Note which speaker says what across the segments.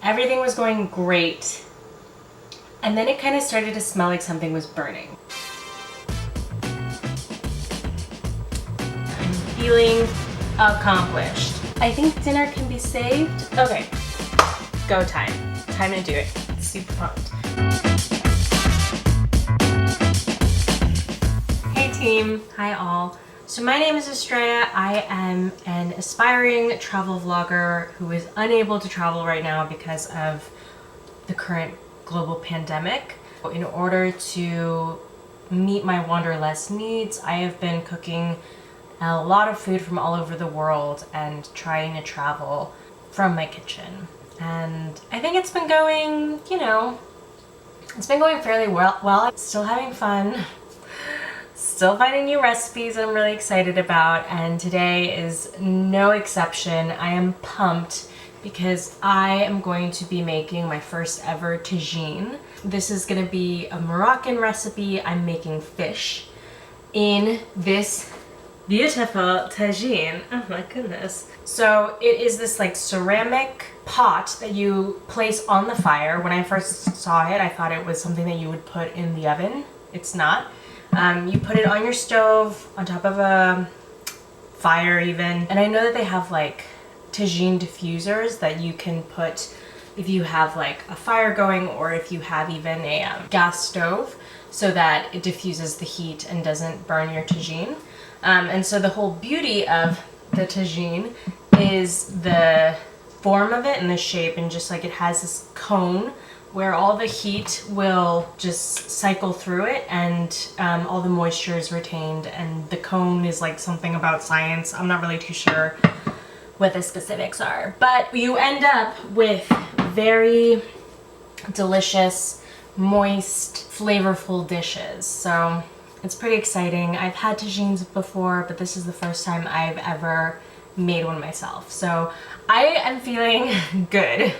Speaker 1: Everything was going great. And then it kind of started to smell like something was burning. I'm feeling accomplished. I think dinner can be saved. Okay, go time. Time to do it. Super pumped. Hey team, hi all. So my name is Astrea. I am an aspiring travel vlogger who is unable to travel right now because of the current global pandemic. In order to meet my wanderlust needs, I have been cooking a lot of food from all over the world and trying to travel from my kitchen. And I think it's been going, it's been going fairly well. I'm still having fun. Still finding new recipes that I'm really excited about, and today is no exception. I am pumped because I am going to be making my first ever tagine. This is going to be a Moroccan recipe. I'm making fish in this beautiful tagine. Oh my goodness. So it is this like ceramic pot that you place on the fire. When I first saw it, I thought it was something that you would put in the oven. It's not. You put it on your stove, on top of a fire even. And I know that they have like tagine diffusers that you can put if you have like a fire going, or if you have even a gas stove, so that it diffuses the heat and doesn't burn your tagine. And so the whole beauty of the tagine is the form of it and the shape, and just like it has this cone where all the heat will just cycle through it, and all the moisture is retained, and the cone is like something about science. I'm not really too sure what the specifics are, but you end up with very delicious, moist, flavorful dishes. So it's pretty exciting. I've had tagines before, but this is the first time I've ever made one myself. So I am feeling good.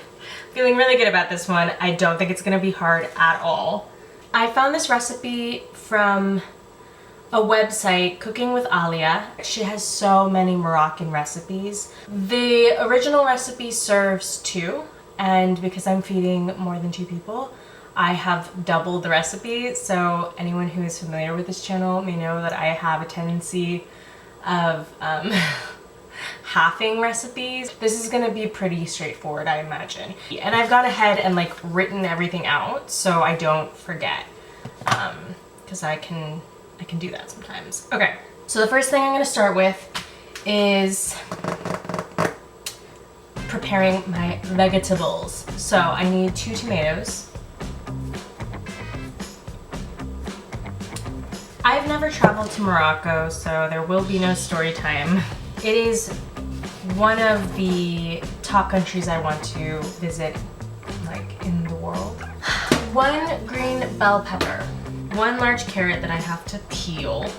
Speaker 1: Feeling really good about this one. I don't think it's gonna be hard at all. I found this recipe from a website, Cooking with Alia. She has so many Moroccan recipes. The original recipe serves 2, and because I'm feeding more than 2 people, I have doubled the recipe. So anyone who is familiar with this channel may know that I have a tendency of halving recipes. This is gonna be pretty straightforward, I imagine. And I've gone ahead and like written everything out so I don't forget, because I can do that sometimes. Okay, so the first thing I'm gonna start with is preparing my vegetables. So I need 2 tomatoes. I've never traveled to Morocco, so there will be no story time. It is one of the top countries I want to visit, like, in the world. 1 green bell pepper, 1 large carrot that I have to peel.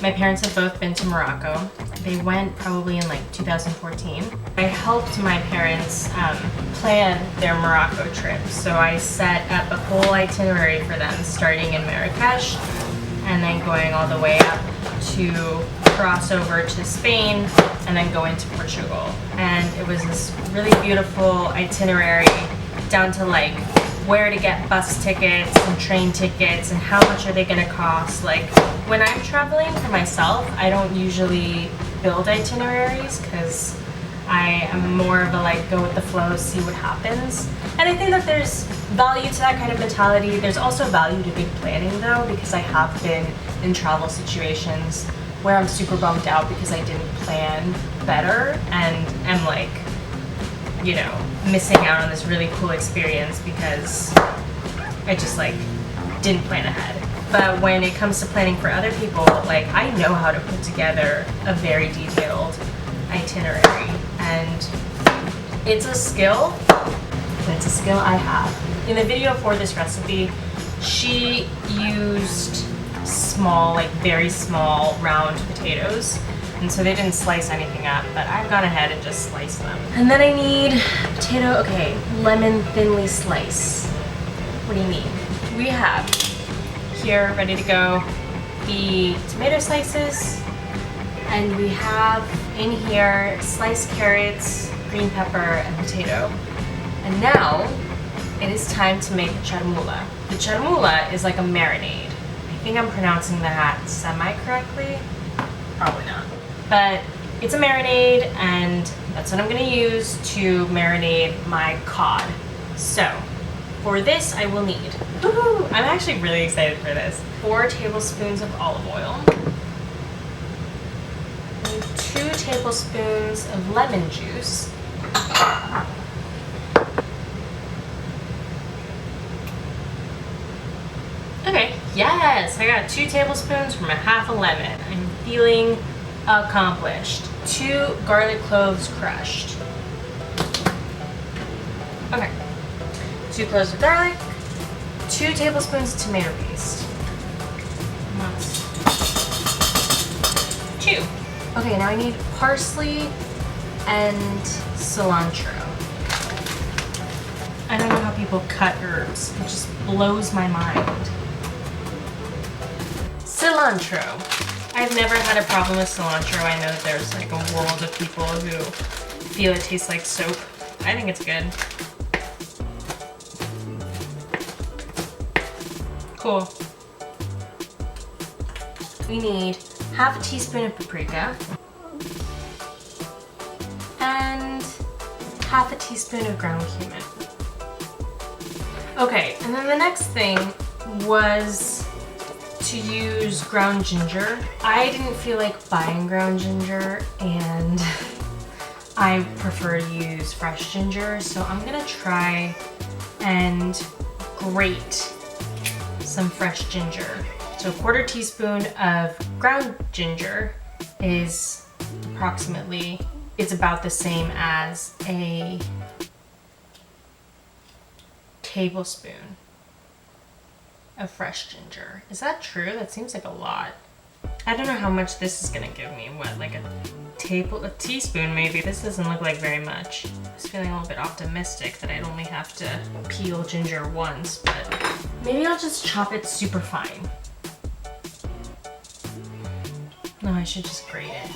Speaker 1: My parents have both been to Morocco. They went probably in like 2014. I helped my parents plan their Morocco trip, so I set up a whole itinerary for them, starting in Marrakesh and then going all the way up to cross over to Spain and then go into Portugal. And it was this really beautiful itinerary, down to like where to get bus tickets and train tickets and how much are they gonna cost. Like, when I'm traveling for myself, I don't usually build itineraries because I am more of a like go with the flow, see what happens. And I think that there's value to that kind of mentality. There's also value to good planning though, because I have been in travel situations where I'm super bummed out because I didn't plan better and am like, missing out on this really cool experience because I just like didn't plan ahead. But when it comes to planning for other people, like I know how to put together a very detailed itinerary, and it's a skill, but it's a skill I have. In the video for this recipe, she used small, like very small round potatoes, and so they didn't slice anything up, but I've gone ahead and just sliced them. And then I need lemon thinly slice. What do you mean? We have here ready to go the tomato slices, and we have in here sliced carrots, green pepper, and potato. And now it is time to make the charmoula. The charmoula is like a marinade. I think I'm pronouncing that semi-correctly. Probably not. But it's a marinade, and that's what I'm gonna use to marinate my cod. So, for this I will need, I'm actually really excited for this, 4 tablespoons of olive oil, 2 tablespoons of lemon juice, okay, yes, I got 2 tablespoons from a half a lemon. I'm feeling accomplished. 2 garlic cloves crushed. Okay, 2 cloves of garlic, 2 tablespoons of tomato paste. 2. Okay, now I need parsley and cilantro. I don't know how people cut herbs. It just blows my mind. Cilantro. I've never had a problem with cilantro. I know that there's like a world of people who feel it tastes like soap. I think it's good. Cool. We need half a teaspoon of paprika and half a teaspoon of ground cumin. Okay, and then the next thing was to use ground ginger. I didn't feel like buying ground ginger, and I prefer to use fresh ginger, so I'm gonna try and grate some fresh ginger. So a 1/4 teaspoon of ground ginger is approximately, it's about the same as a tablespoon of fresh ginger. Is that true? That seems like a lot. I don't know how much this is gonna give me. What, like a teaspoon maybe? This doesn't look like very much. I was feeling a little bit optimistic that I'd only have to peel ginger once, but maybe I'll just chop it super fine. No, I should just grate it.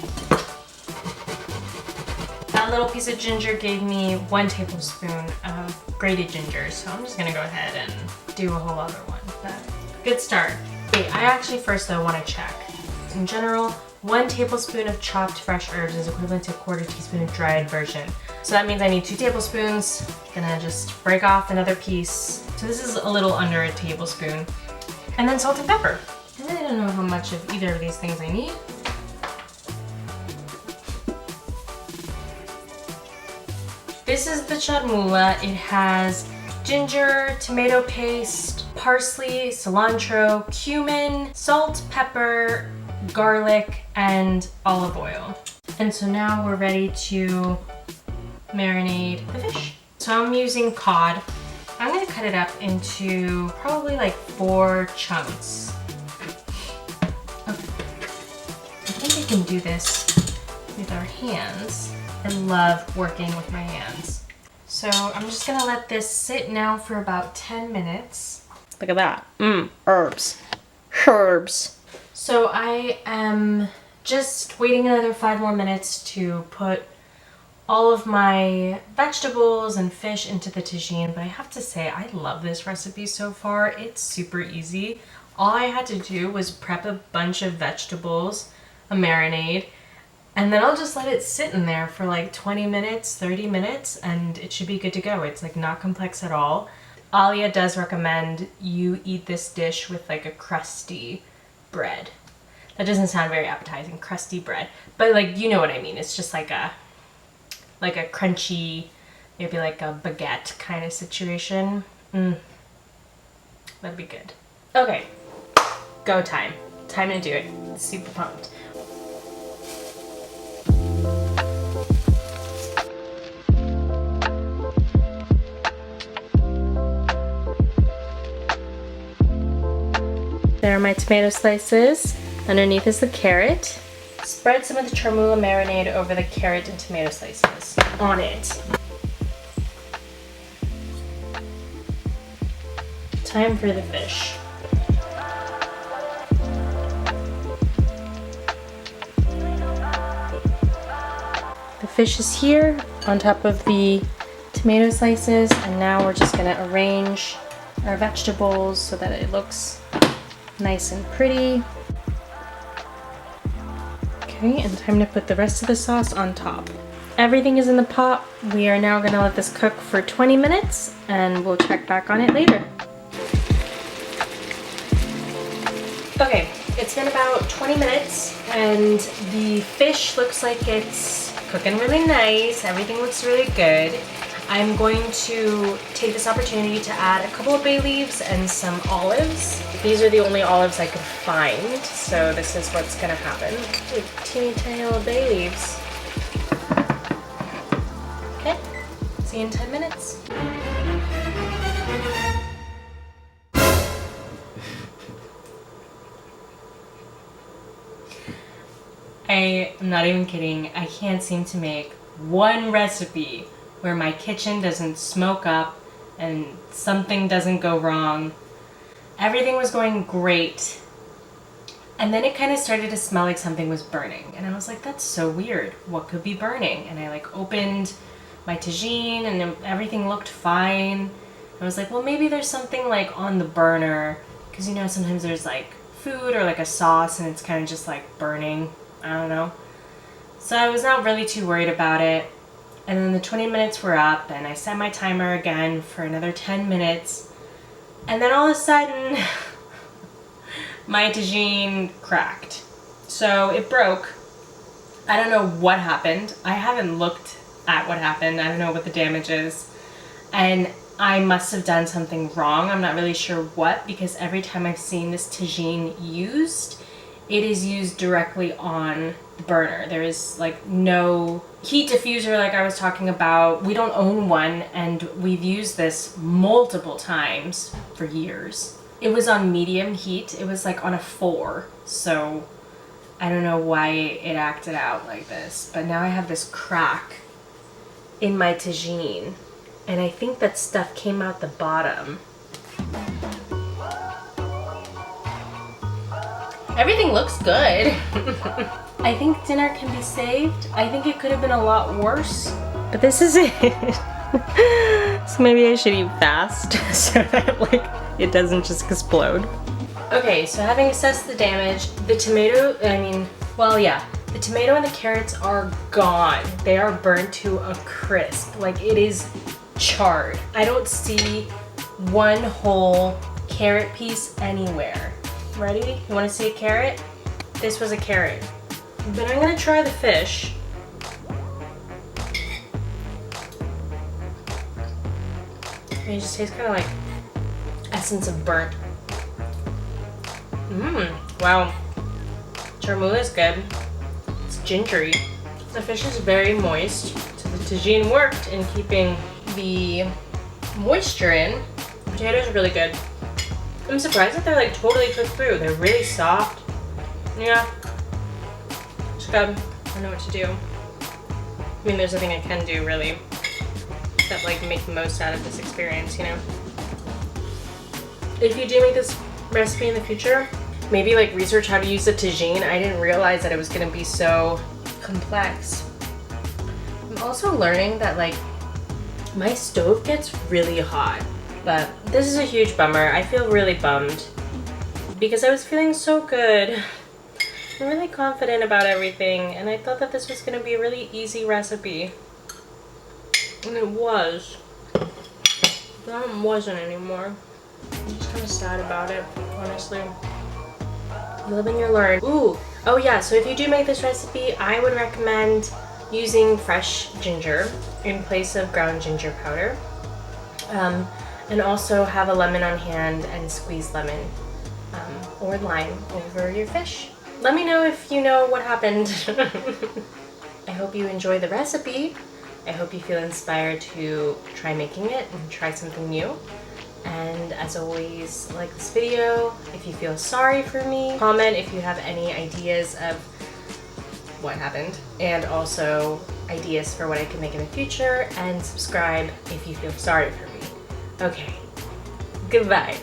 Speaker 1: That little piece of ginger gave me 1 tablespoon of grated ginger, so I'm just gonna go ahead and do a whole other one. But good start. Wait, I actually first though want to check. In general, 1 tablespoon of chopped fresh herbs is equivalent to a 1/4 teaspoon of dried version. So that means I need 2 tablespoons. Gonna just break off another piece. So this is a little under a tablespoon. And then salt and pepper. I really don't know how much of either of these things I need. This is the charmoula. It has ginger, tomato paste, parsley, cilantro, cumin, salt, pepper, garlic, and olive oil. And so now we're ready to marinate the fish. So I'm using cod. I'm gonna cut it up into probably like 4 chunks. Okay. I think I can do this with our hands. I love working with my hands. So I'm just gonna let this sit now for about 10 minutes. Look at that. Herbs. Herbs. So I am just waiting another 5 more minutes to put all of my vegetables and fish into the tagine, but I have to say I love this recipe so far. It's super easy. All I had to do was prep a bunch of vegetables, a marinade, and then I'll just let it sit in there for like 20 minutes, 30 minutes, and it should be good to go. It's like not complex at all. Alia does recommend you eat this dish with like a crusty bread. That doesn't sound very appetizing, crusty bread, but like, you know what I mean. It's just like a crunchy, maybe like a baguette kind of situation. That'd be good. Okay, go time. Time to do it. Super pumped. There are my tomato slices. Underneath is the carrot. Spread some of the charmoula marinade over the carrot and tomato slices on it. Time for the fish. The fish is here on top of the tomato slices, and now we're just gonna arrange our vegetables so that it looks nice and pretty. Okay, and time to put the rest of the sauce on top. Everything is in the pot. We are now gonna let this cook for 20 minutes and we'll check back on it later. Okay, it's been about 20 minutes and the fish looks like it's cooking really nice. Everything looks really good. I'm going to take this opportunity to add a couple of bay leaves and some olives. These are the only olives I could find, so this is what's gonna happen. Like teeny tiny little bay leaves. Okay, see you in 10 minutes. I am not even kidding. I can't seem to make one recipe where my kitchen doesn't smoke up and something doesn't go wrong. Everything was going great. And then it kind of started to smell like something was burning. And I was like, that's so weird. What could be burning? And I like opened my tagine and everything looked fine. I was like, well, maybe there's something like on the burner. Because you know, sometimes there's like food or like a sauce and it's kind of just like burning. I don't know. So I was not really too worried about it. And then the 20 minutes were up and I set my timer again for another 10 minutes. And then all of a sudden, my tagine cracked. So it broke. I don't know what happened. I haven't looked at what happened. I don't know what the damage is. And I must have done something wrong. I'm not really sure what, because every time I've seen this tagine used, it is used directly on the burner. There is like no heat diffuser like I was talking about. We don't own one and we've used this multiple times for years. It was on medium heat. It was like on a 4. So I don't know why it acted out like this. But now I have this crack in my tagine. And I think that stuff came out the bottom. Everything looks good. I think dinner can be saved. I think it could have been a lot worse, but this is it. So maybe I should eat fast so that like it doesn't just explode. Okay, so having assessed the damage, the tomato, the tomato and the carrots are gone. They are burnt to a crisp. Like it is charred. I don't see one whole carrot piece anywhere. Ready? You want to see a carrot? This was a carrot. But I'm gonna try the fish. And it just tastes kind of like essence of burnt. Wow. Charmoula is good. It's gingery. The fish is very moist. So the tagine worked in keeping the moisture in. The potatoes are really good. I'm surprised that they're like totally cooked through. They're really soft. Yeah. It's good. I don't know what to do. I mean, there's nothing I can do really, except like make the most out of this experience, you know? If you do make this recipe in the future, maybe like research how to use the tagine. I didn't realize that it was gonna be so complex. I'm also learning that like my stove gets really hot. But this is a huge bummer. I feel really bummed because I was feeling so good. I'm really confident about everything and I thought that this was going to be a really easy recipe. And it was. But it wasn't anymore. I'm just kind of sad about it, honestly. You live and you learn. Ooh! Oh yeah, so if you do make this recipe, I would recommend using fresh ginger in place of ground ginger powder. And also have a lemon on hand and squeeze lemon or lime over your fish. Let me know if you know what happened. I hope you enjoy the recipe. I hope you feel inspired to try making it and try something new. And as always, like this video. If you feel sorry for me, comment if you have any ideas of what happened. And also ideas for what I can make in the future. And subscribe if you feel sorry for me. Okay, goodbye.